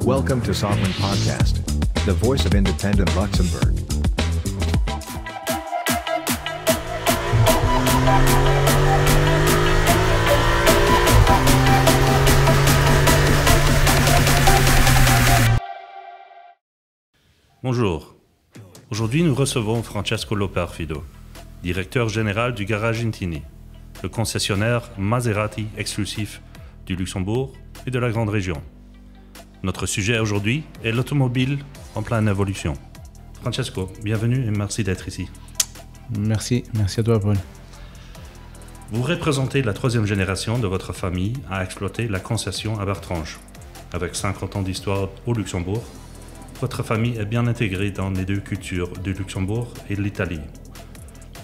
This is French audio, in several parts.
Welcome to Sovereign Podcast, the voice of independent Luxembourg. Bonjour. Aujourd'hui, nous recevons Francesco Loperfido, directeur général du Garage Intini, le concessionnaire Maserati exclusif du Luxembourg et de la Grande Région. Notre sujet aujourd'hui est l'automobile en pleine évolution. Francesco, bienvenue et merci d'être ici. Merci à toi, Paul. Vous représentez la troisième génération de votre famille à exploiter la concession à Bertrange. Avec 50 ans d'histoire au Luxembourg, votre famille est bien intégrée dans les deux cultures du Luxembourg et de l'Italie.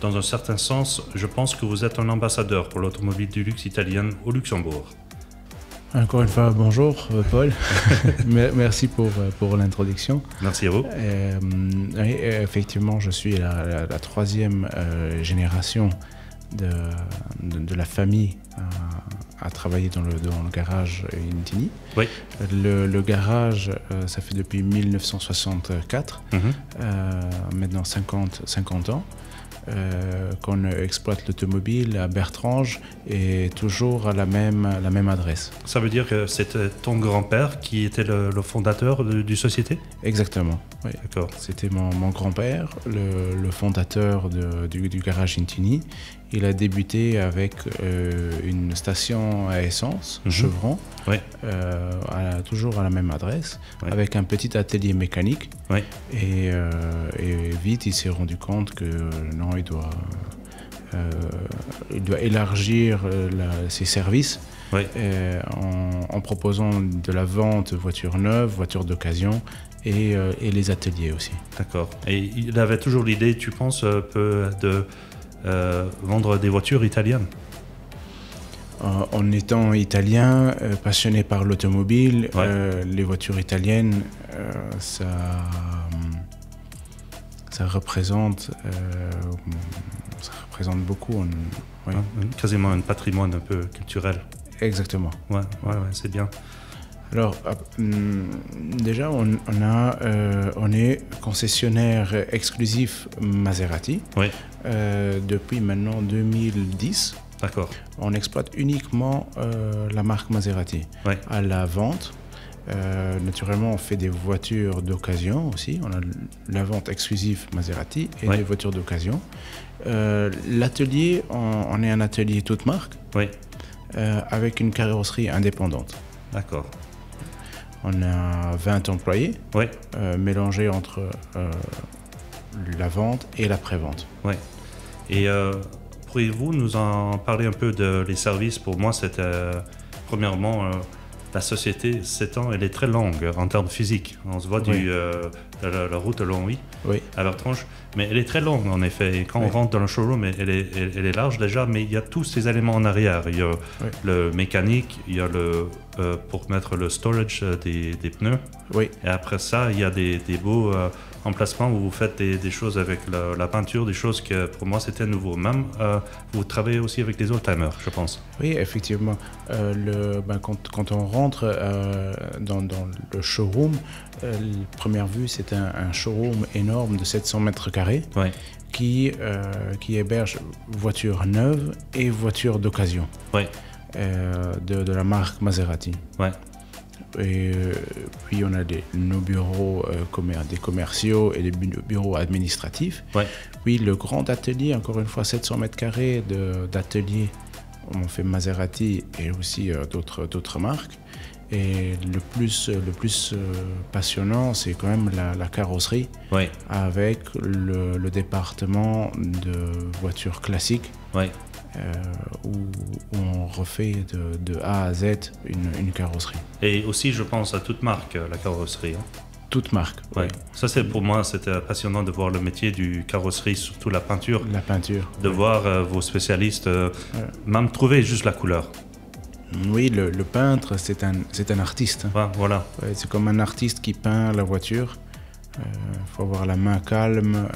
Dans un certain sens, je pense que vous êtes un ambassadeur pour l'automobile du luxe italienne au Luxembourg. Encore une fois, bonjour Paul. Merci pour l'introduction. Merci à vous. Effectivement, je suis la troisième génération de la famille à travailler dans le garage Intini. Oui. Le garage, ça fait depuis 1964, maintenant 50 ans. Qu'on exploite l'automobile à Bertrange et toujours à la même adresse. Ça veut dire que c'était ton grand-père qui était le fondateur du société ? Exactement, oui. D'accord. C'était mon grand-père, le fondateur du garage Intini. Il a débuté avec une station à essence, Chevron, oui. toujours à la même adresse, oui. Avec un petit atelier mécanique. Oui. Et vite, il s'est rendu compte que non, il doit élargir ses services, oui. en proposant de la vente de voitures neuves, voitures d'occasion et les ateliers aussi. D'accord. Et il avait toujours l'idée, tu penses, de vendre des voitures italiennes ? En étant italien, passionné par l'automobile, ouais. Les voitures italiennes, ça représente beaucoup. Oui. Quasiment un patrimoine un peu culturel. Exactement. Ouais, c'est bien. Alors, déjà, on est concessionnaire exclusif Maserati. Oui. Depuis maintenant 2010. D'accord. On exploite uniquement la marque Maserati. Oui. À la vente. Naturellement, on fait des voitures d'occasion aussi. On a la vente exclusive Maserati et des voitures d'occasion. L'atelier, on est un atelier toute marque. Oui. Avec une carrosserie indépendante. D'accord. On a 20 employés, mélangés entre la vente et la pré-vente. Oui. Et pourriez-vous nous en parler un peu des services ? Pour moi, c'était premièrement la société, 7 ans, elle est très longue en termes physiques. On se voit de la route Longwy à Bertrange, mais elle est très longue en effet. Et quand on rentre dans le showroom, elle est large déjà, mais il y a tous ces éléments en arrière. Il y a le mécanique, il y a pour mettre le storage des pneus. Oui. Et après ça, il y a des beaux emplacements où vous faites des choses avec la peinture, des choses que pour moi c'était nouveau. Même vous travaillez aussi avec des oldtimers, je pense. Oui, effectivement. Quand on rentre dans le showroom, première vue, c'est un showroom énorme de 700 mètres carrés qui héberge voitures neuves et voitures d'occasion de la marque Maserati. Ouais. Et puis on a nos bureaux des commerciaux et des bureaux administratifs. Ouais. Puis le grand atelier, encore une fois 700 mètres carrés d'atelier, on fait Maserati et aussi d'autres marques. Et le plus passionnant, c'est quand même la carrosserie, avec le département de voitures classiques, où on refait de A à Z une carrosserie. Et aussi, je pense à toute marque, la carrosserie. Toute marque, oui. Ça, pour moi, c'était passionnant de voir le métier du carrosserie, surtout la peinture. La peinture. De voir vos spécialistes, même trouver juste la couleur. Oui, le peintre, c'est un artiste. Voilà. C'est comme un artiste qui peint la voiture. Faut avoir la main calme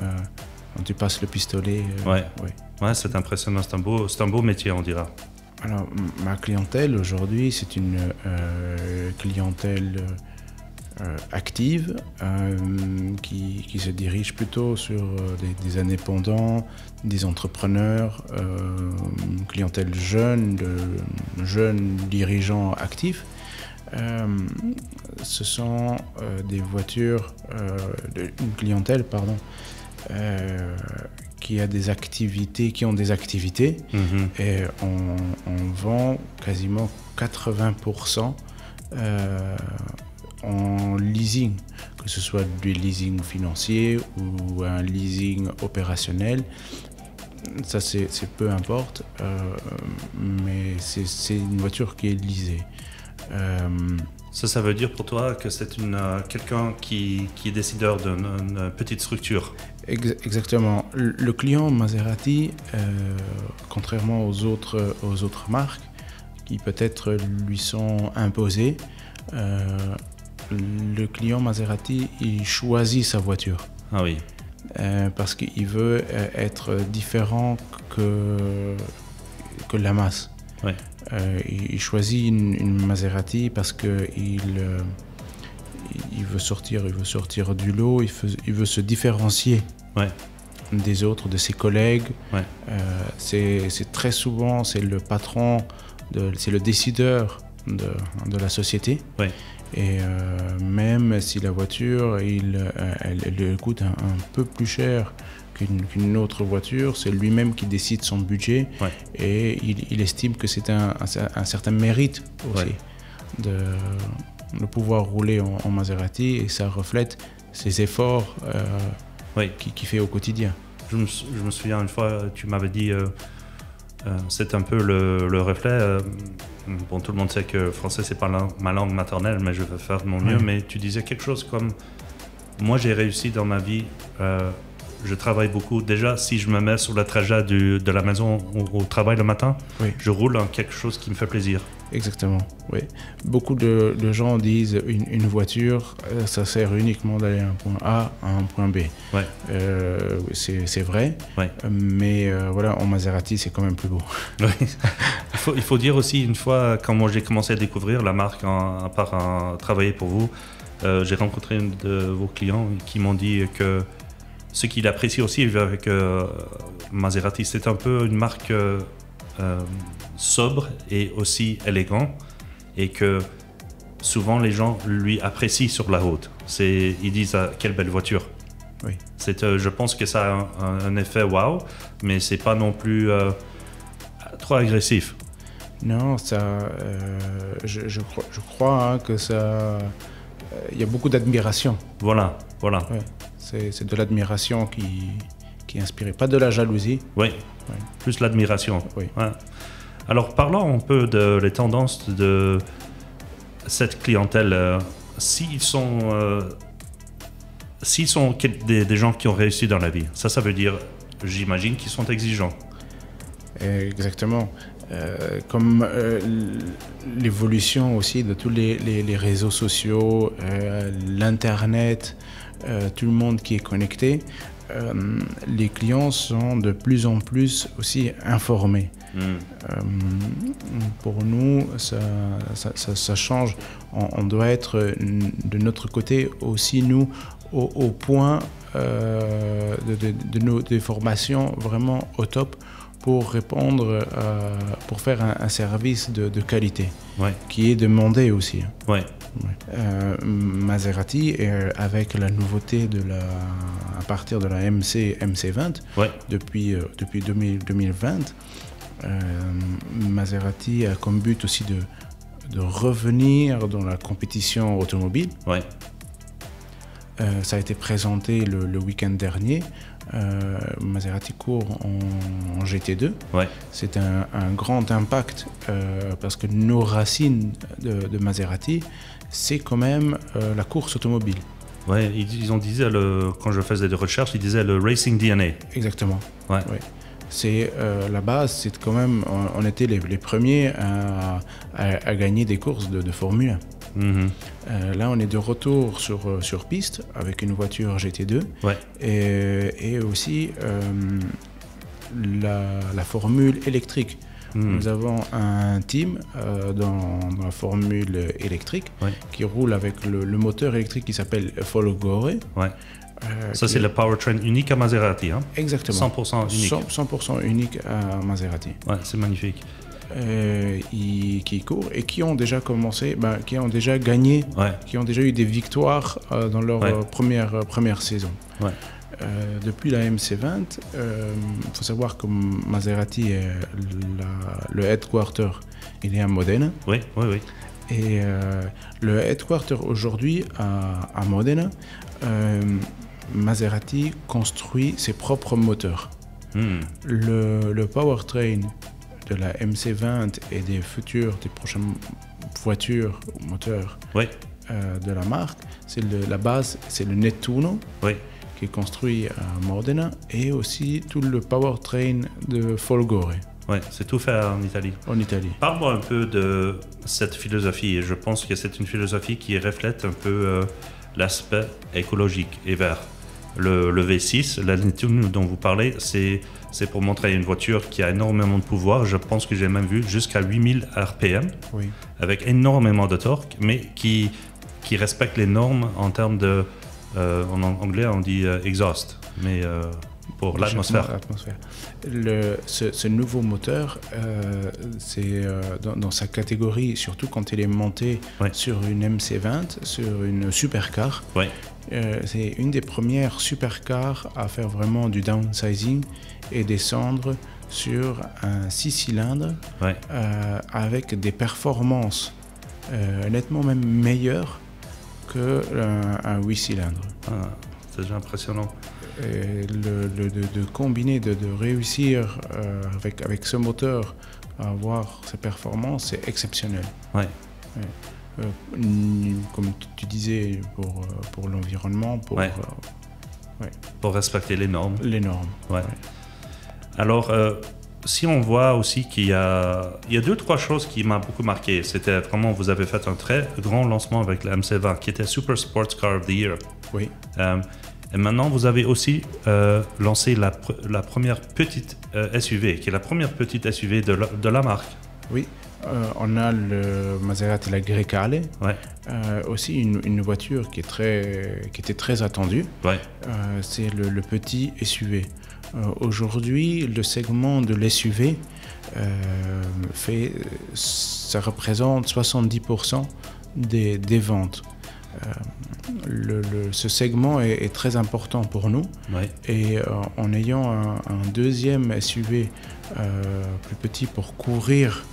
quand tu passes le pistolet. Ouais, c'est impressionnant. C'est un beau métier, on dira. Alors, ma clientèle aujourd'hui, c'est une clientèle active, qui se dirige plutôt sur des indépendants, des entrepreneurs, une clientèle jeune, de jeunes dirigeants actifs. Ce sont des voitures, une clientèle, pardon, qui ont des activités, et on vend quasiment 80% en leasing, que ce soit du leasing financier ou un leasing opérationnel. Ça, c'est peu importe, mais c'est une voiture qui est leasée. Ça veut dire pour toi que c'est quelqu'un qui est décideur d'une petite structure. Exactement. Le client Maserati, contrairement aux autres marques qui peut-être lui sont imposées, le client Maserati, il choisit sa voiture. Ah oui. Parce qu'il veut être différent que la masse. Ouais. Il choisit une Maserati parce qu'il veut sortir du lot, il veut se différencier des autres, de ses collègues. Ouais. C'est très souvent, c'est le patron, c'est le décideur de la société. Ouais. Et même si la voiture, elle coûte un peu plus cher qu'une autre voiture, c'est lui-même qui décide son budget, et il estime que c'est un certain mérite aussi de pouvoir rouler en Maserati, et ça reflète ses efforts qu'il fait au quotidien. Je me souviens une fois, tu m'avais dit, c'est un peu le reflet. Bon, tout le monde sait que le français, c'est pas ma langue maternelle, mais je vais faire de mon mieux. Mais tu disais quelque chose comme, moi j'ai réussi dans ma vie, je travaille beaucoup. Déjà, si je me mets sur le trajet de la maison au travail le matin, je roule en quelque chose qui me fait plaisir. Exactement, oui. Beaucoup de gens disent une voiture, ça sert uniquement d'aller à un point A à un point B. Ouais. C'est vrai, mais voilà, en Maserati, c'est quand même plus beau. Oui. Il faut dire aussi, une fois, quand moi j'ai commencé à découvrir la marque, à part travailler pour vous, j'ai rencontré un de vos clients qui m'ont dit que ce qu'il apprécie aussi avec Maserati, c'est un peu une marque sobre et aussi élégant, et que souvent les gens lui apprécient sur la route. Ils disent quelle belle voiture. Oui. Je pense que ça a un effet wow, mais c'est pas non plus trop agressif. Non, ça, je crois que ça, il y a beaucoup d'admiration. Voilà. Ouais. C'est de l'admiration qui est inspirée, pas de la jalousie. Oui. Plus l'admiration. Oui. Ouais. Alors parlons un peu les tendances de cette clientèle. S'ils sont des gens qui ont réussi dans la vie, ça veut dire, j'imagine, qu'ils sont exigeants. Exactement. Comme l'évolution aussi de tous les réseaux sociaux, l'Internet, tout le monde qui est connecté, les clients sont de plus en plus aussi informés. Pour nous, ça change. On doit être de notre côté aussi, nous, au point des formations vraiment au top pour répondre, pour faire un service de qualité qui est demandé aussi. Maserati, avec la nouveauté à partir de la MC20, depuis 2020, Maserati a comme but aussi de revenir dans la compétition automobile. Ça a été présenté le week-end dernier. Maserati court en GT2. C'est un grand impact parce que nos racines de Maserati, c'est quand même la course automobile. Ils ont dit, quand je faisais des recherches, ils disaient le Racing DNA. Exactement. C'est la base, c'est quand même, on était les premiers à gagner des courses de Formule 1. Là, on est de retour sur piste avec une voiture GT2 et aussi la formule électrique. Nous avons un team dans la formule électrique qui roule avec le moteur électrique qui s'appelle Folgore. Ça, c'est le powertrain unique à Maserati. Hein? Exactement. 100% unique. 100% unique à Maserati. Ouais, c'est magnifique. Qui courent et qui ont déjà commencé, qui ont déjà gagné, qui ont déjà eu des victoires dans leur première saison. Depuis la MC20, faut savoir que Maserati est le headquarter, il est à Modène. Oui. Et le headquarter aujourd'hui à Modène, Maserati construit ses propres moteurs. Le powertrain de la MC20 et des prochaines voitures ou moteurs de la marque, la base, c'est le Nettuno. Qui est construit à Modena, et aussi tout le powertrain de Folgore. Oui, c'est tout fait en Italie. Parle-moi un peu de cette philosophie. Je pense que c'est une philosophie qui reflète un peu l'aspect écologique et vert. Le V6, la Nettuno dont vous parlez, c'est pour montrer une voiture qui a énormément de pouvoir. Je pense que j'ai même vu jusqu'à 8000 RPM, avec énormément de torque, mais qui respecte les normes en termes de... en anglais, on dit exhaust, mais pour l'atmosphère. Ce nouveau moteur, c'est dans sa catégorie, surtout quand il est monté sur une MC20, sur une supercar. C'est une des premières supercars à faire vraiment du downsizing et descendre sur un 6 cylindres avec des performances nettement même meilleures qu'un 8 cylindres. C'est déjà impressionnant. Et de combiner, de réussir avec ce moteur à avoir ces performances, c'est exceptionnel. Comme tu disais, pour l'environnement, pour respecter les normes. Alors, si on voit aussi qu'il y a 2-3 choses qui m'ont beaucoup marqué. C'était vraiment, vous avez fait un très grand lancement avec la MC20 qui était Super Sports Car of the Year. Et maintenant, vous avez aussi lancé la première petite SUV, qui est la première petite SUV de la marque. On a le Maserati la Grecale, aussi une voiture qui était très attendue. C'est le petit SUV. Aujourd'hui, le segment de l'SUV ça représente 70% des ventes. Ce segment est très important pour nous, et en ayant un deuxième SUV plus petit pour couvrir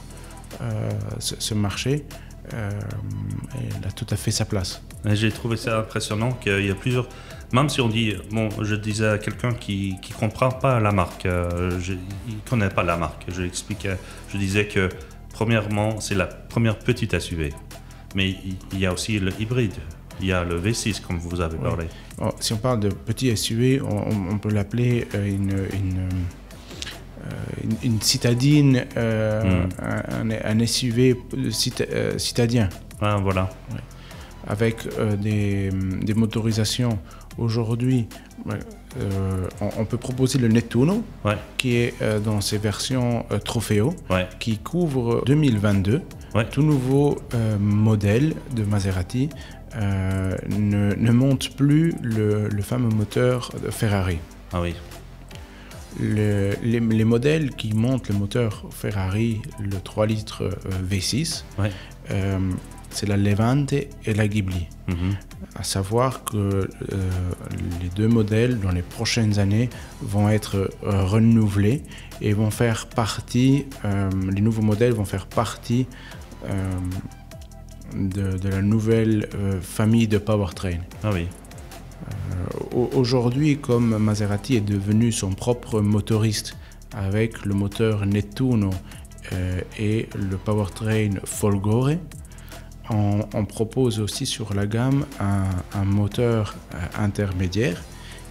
ce marché, il a tout à fait sa place. J'ai trouvé ça impressionnant qu'il y a plusieurs... Même si on dit, je disais à quelqu'un qui ne comprend pas la marque, il ne connaît pas la marque, je disais que premièrement, c'est la première petite SUV. Mais il y a aussi le hybride, il y a le V6 comme vous avez parlé. Si on parle de petit SUV, on peut l'appeler une citadine, un SUV citadien. Avec des motorisations. Aujourd'hui, on peut proposer le Nettuno, qui est dans ses versions Trofeo, qui couvre 2022. Tout nouveau modèle de Maserati ne monte plus le fameux moteur de Ferrari. Les modèles qui montent le moteur Ferrari, le 3 litres V6, c'est la Levante et la Ghibli. À savoir que les deux modèles, dans les prochaines années, vont être renouvelés et vont faire partie, les nouveaux modèles vont faire partie de la nouvelle famille de powertrain. Aujourd'hui, comme Maserati est devenu son propre motoriste avec le moteur Nettuno et le powertrain Folgore, on propose aussi sur la gamme un moteur intermédiaire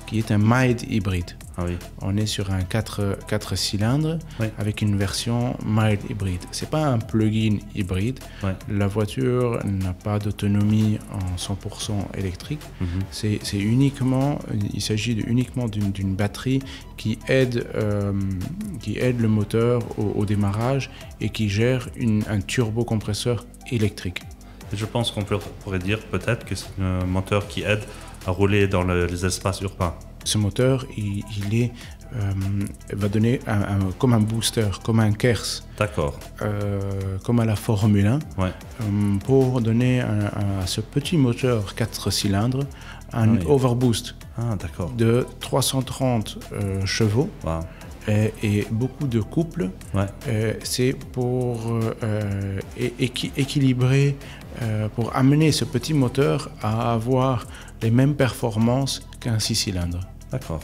qui est un mild hybride. Ah oui. On est sur un 4 cylindres avec une version mild hybride. C'est pas un plug-in hybride. La voiture n'a pas d'autonomie en 100% électrique. C'est uniquement, il s'agit uniquement d'une batterie qui aide le moteur au démarrage et qui gère un turbocompresseur électrique. Je pense qu'on pourrait dire peut-être que c'est un moteur qui aide à rouler dans les espaces urbains. Ce moteur, va donner comme un booster, comme un KERS. D'accord. Comme à la Formule 1, pour donner à ce petit moteur 4 cylindres un overboost de 330 chevaux. Wow. Et beaucoup de couples. C'est pour équilibrer, pour amener ce petit moteur à avoir les mêmes performances qu'un 6 cylindres. D'accord.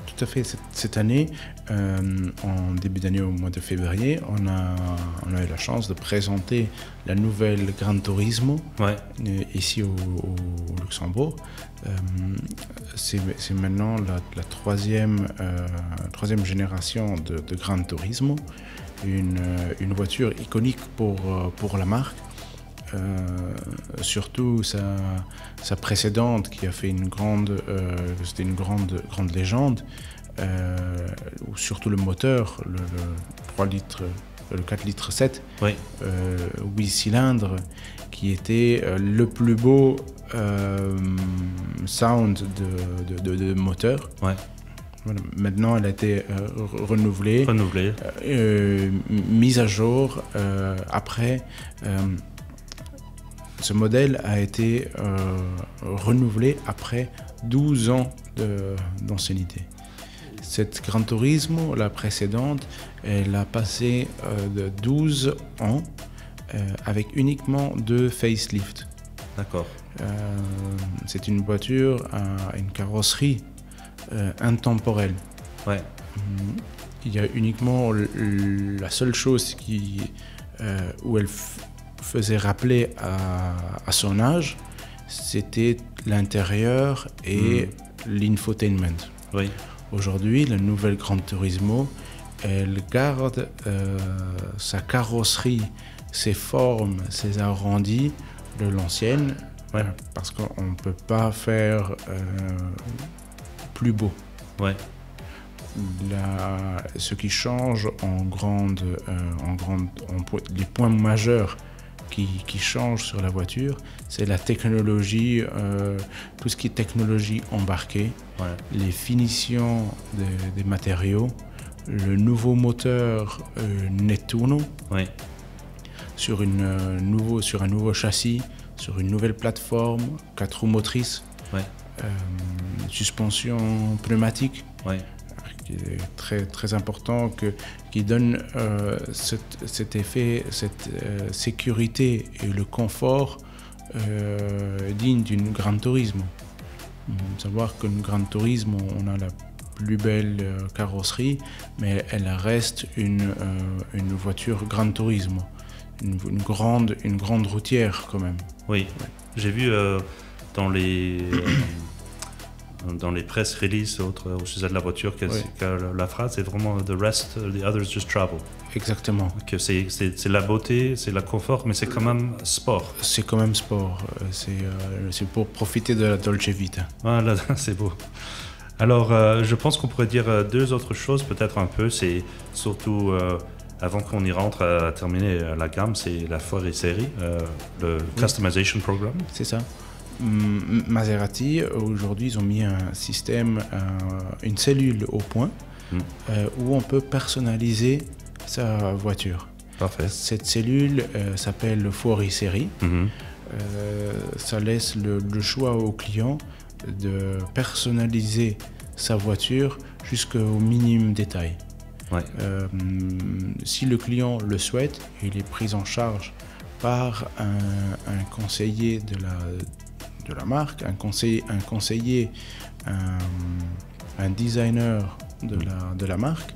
Tout à fait. Cette année, en début d'année, au mois de février, on a eu la chance de présenter la nouvelle Gran Turismo ici au Luxembourg. C'est maintenant la troisième génération de Gran Turismo, une voiture iconique pour la marque. Surtout sa précédente qui a fait c'était une grande légende, ou surtout le moteur, le 3 litres, le 4 litres 7, 8 cylindres, qui était le plus beau sound de moteur. Voilà. Maintenant, elle a été renouvelée. Mise à jour après. Ce modèle a été renouvelé après 12 ans d'ancienneté. Cette Gran Turismo, la précédente, elle a passé de 12 ans avec uniquement 2 facelifts. D'accord. C'est une voiture à une carrosserie intemporelle. Il y a uniquement la seule chose où elle faisait rappeler à son âge, c'était l'intérieur et l'infotainment. Aujourd'hui, la nouvelle Gran Turismo, elle garde sa carrosserie, ses formes, ses arrondis de l'ancienne, parce qu'on ne peut pas faire plus beau. Ce qui change les points majeurs qui changent sur la voiture, c'est la technologie, tout ce qui est technologie embarquée, les finitions des matériaux, le nouveau moteur Nettuno sur un nouveau châssis, sur une nouvelle plateforme, 4 roues motrices, suspension pneumatique. Qui est très, très important, qui donne cet effet, cette sécurité et le confort digne d'une Gran Turismo. Savoir qu'une Gran Turismo, on a la plus belle carrosserie, mais elle reste une voiture Gran Turismo, une grande routière quand même. J'ai vu dans les press releases au sujet de la voiture que la phrase c'est vraiment the others just travel. Exactement. Que c'est la beauté, c'est la confort, mais c'est quand même sport. C'est quand même sport. C'est pour profiter de la Dolce Vita. Voilà, c'est beau. Alors, je pense qu'on pourrait dire 2 autres choses, peut-être un peu. C'est surtout, avant qu'on y rentre à terminer la gamme, c'est la foire et série, le Customization Program. C'est ça. Maserati, aujourd'hui, ils ont mis un système, une cellule au point, où on peut personnaliser sa voiture. Parfait. Cette cellule s'appelle le Fuori Série. Ça laisse le choix au client de personnaliser sa voiture jusqu'au minimum détail. Si le client le souhaite, il est pris en charge par un conseiller de la marque, un conseiller, un designer de la marque,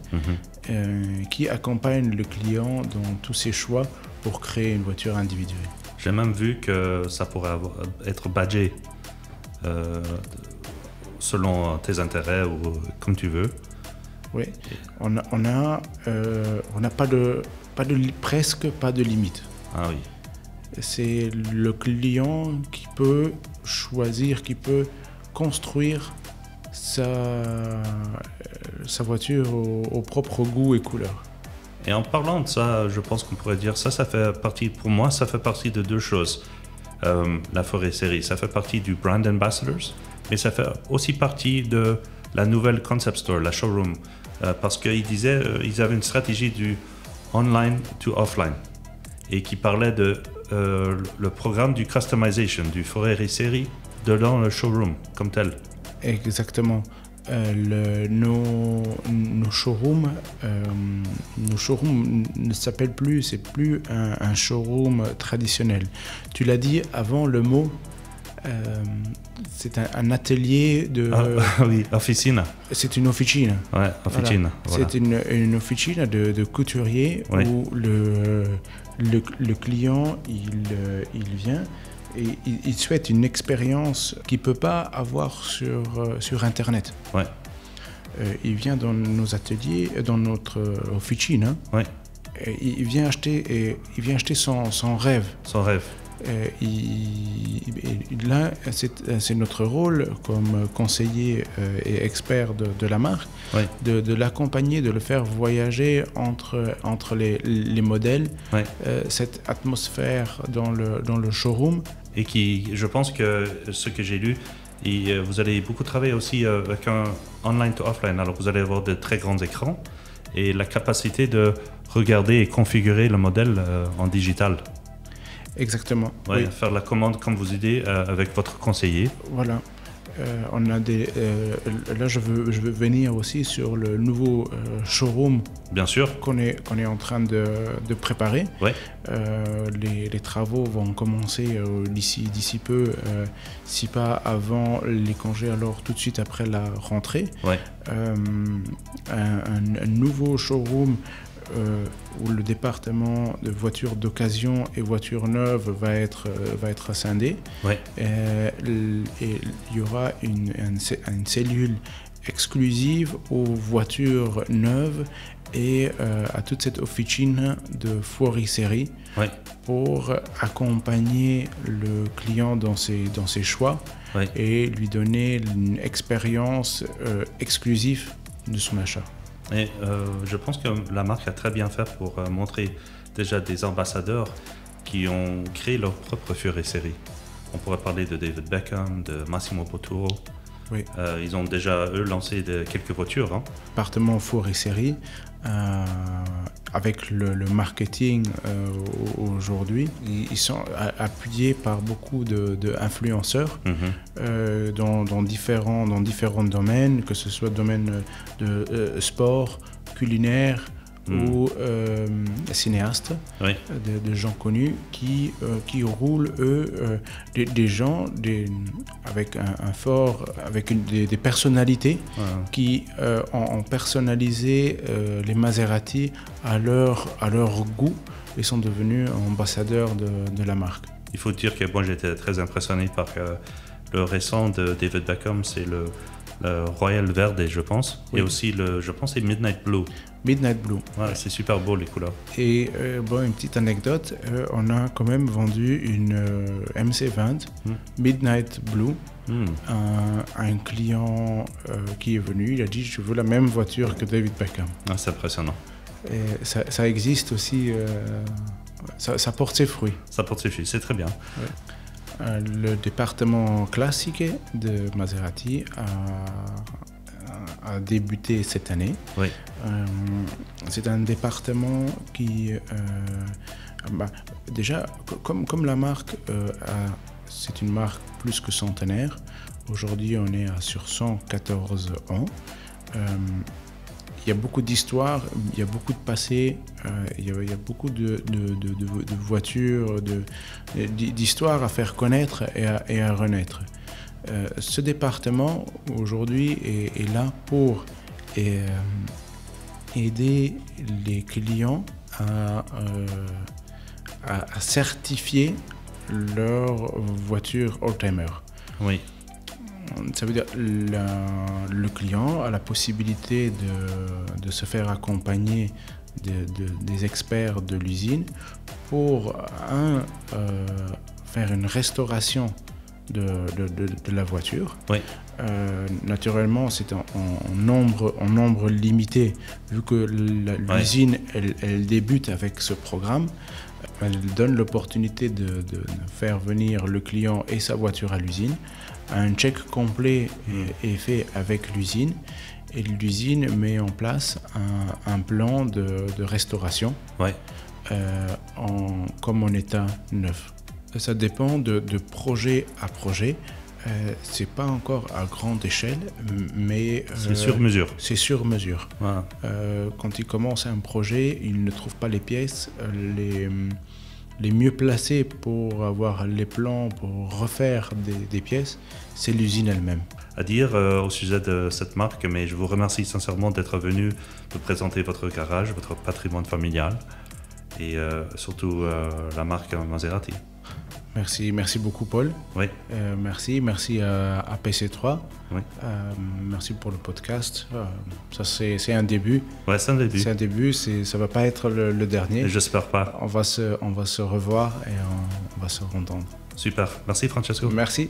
qui accompagne le client dans tous ses choix pour créer une voiture individuelle. J'ai même vu que ça pourrait être badgé selon tes intérêts ou comme tu veux. Oui, on n'a presque pas de limite. Ah oui. C'est le client qui peut choisir, qui peut construire sa voiture au propre goût et couleur. Et en parlant de ça, je pense qu'on pourrait dire ça fait partie, pour moi, ça fait partie de deux choses. La Forêt Série, ça fait partie du Brand Ambassadors, mais ça fait aussi partie de la nouvelle Concept Store, la showroom, parce qu'ils disaient ils avaient une stratégie du online to offline et qui parlait de le programme du customization, du Forêt Série dans le showroom comme tel. Exactement. Nos showrooms ne s'appellent plus, c'est plus un showroom traditionnel. Tu l'as dit avant, le mot, c'est un atelier de... oui, officina. C'est une officina. Ouais, officina. Voilà. C'est une officina de couturier où le client, il vient et il souhaite une expérience qu'il ne peut pas avoir sur Internet. Ouais. Il vient dans nos ateliers, dans notre officina. Ouais. Il vient acheter son rêve. Son rêve. Là, c'est notre rôle comme conseiller et expert de la marque, de l'accompagner, de le faire voyager entre les modèles, cette atmosphère dans le showroom. Et je pense que ce que j'ai lu, vous allez beaucoup travailler aussi avec un online to offline. Alors vous allez avoir de très grands écrans et la capacité de regarder et configurer le modèle en digital. Exactement. Ouais, oui. Faire la commande comme vous aidez avec votre conseiller. Voilà. On a là, je veux venir aussi sur le nouveau showroom. Bien sûr. Qu'on est en train de préparer. Ouais. Les travaux vont commencer d'ici peu, si pas avant les congés, alors tout de suite après la rentrée. Ouais. Un nouveau showroom où le département de voitures d'occasion et voitures neuves va être scindé. Ouais. Et il y aura une cellule exclusive aux voitures neuves et à toute cette officine de Forêt Série pour accompagner le client dans ses choix et lui donner une expérience exclusive de son achat. Et je pense que la marque a très bien fait pour montrer déjà des ambassadeurs qui ont créé leur propre Forêt Série. On pourrait parler de David Beckham, de Massimo Bottura. Oui. Ils ont déjà, eux, lancé quelques voitures. Hein. Département Forêt Série, avec le marketing aujourd'hui, ils sont appuyés par beaucoup d'influenceurs dans différents domaines, que ce soit domaine de sport, culinaire ou cinéastes, de gens connus qui roulent, eux, des gens avec des personnalités qui ont personnalisé les Maserati à leur goût et sont devenus ambassadeurs de la marque. Il faut dire que moi j'étais très impressionné par le récent de David Beckham, c'est le Royal Verde, je pense, et aussi je pense c'est Midnight Blue. Midnight Blue. Ouais, c'est super beau les couleurs. Et une petite anecdote, on a quand même vendu une MC20 Midnight Blue à un client qui est venu. Il a dit je veux la même voiture que David Beckham. Ah, c'est impressionnant. Et ça existe aussi, ça porte ses fruits. Ça porte ses fruits, c'est très bien. Ouais. Le département classique de Maserati a débuté cette année. Oui. C'est un département qui, déjà, comme la marque, c'est une marque plus que centenaire. Aujourd'hui, on est sur 114 ans. Il y a beaucoup d'histoires, il y a beaucoup de passé, il y a beaucoup de voitures, d'histoires à faire connaître et à renaître. Ce département, aujourd'hui, est là pour aider les clients à certifier leur voiture oldtimer. Oui. Ça veut dire le client a la possibilité de se faire accompagner des experts de l'usine pour faire une restauration de la voiture. Oui. Naturellement, c'est en nombre limité, vu que l'usine elle débute avec ce programme. Elle donne l'opportunité de faire venir le client et sa voiture à l'usine. Un check complet est fait avec l'usine et l'usine met en place un plan de restauration comme en état neuf. Ça dépend de projet à projet. C'est pas encore à grande échelle, mais c'est sur mesure. C'est sur mesure. Voilà. Quand il commence un projet, il ne trouve pas les pièces les mieux placées pour avoir les plans, pour refaire des pièces, c'est l'usine elle-même. À dire au sujet de cette marque, mais je vous remercie sincèrement d'être venu nous présenter votre garage, votre patrimoine familial et surtout la marque Maserati. Merci beaucoup Paul. Oui. Merci à PC3. Oui. Merci pour le podcast. Ça c'est un début. Ouais, c'est un début. C'est un début, ça va pas être le dernier. Et j'espère pas. On va se revoir et on va se entendre. Super. Merci Francesco. Merci.